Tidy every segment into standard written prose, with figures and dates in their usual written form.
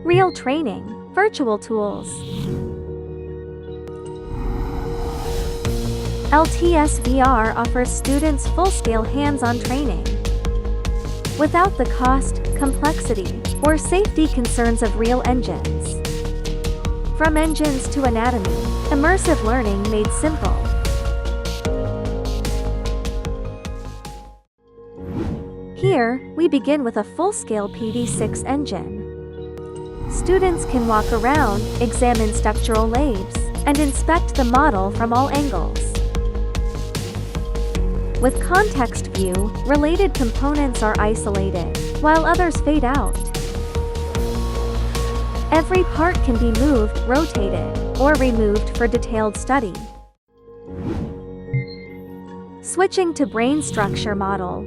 Real training, virtual tools. LTS VR offers students full-scale hands-on training without the cost, complexity, or safety concerns of real engines. From engines to anatomy, immersive learning made simple. Here, we begin with a full-scale PD6 engine. Students can walk around, examine structural lathes, and inspect the model from all angles. With context view, related components are isolated, while others fade out. Every part can be moved, rotated, or removed for detailed study. Switching to brain structure model.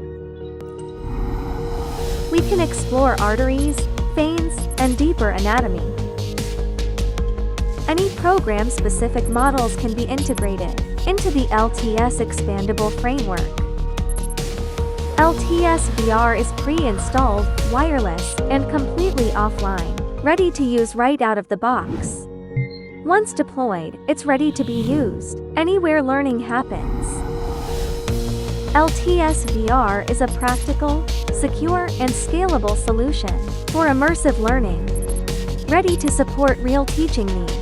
We can explore arteries, veins, and deeper anatomy. Any program-specific models can be integrated into the LTS expandable framework. LTS VR is pre-installed, wireless, and completely offline, ready to use right out of the box. Once deployed, it's ready to be used anywhere learning happens. LTS VR is a practical, secure, and scalable solution for immersive learning, ready to support real teaching needs.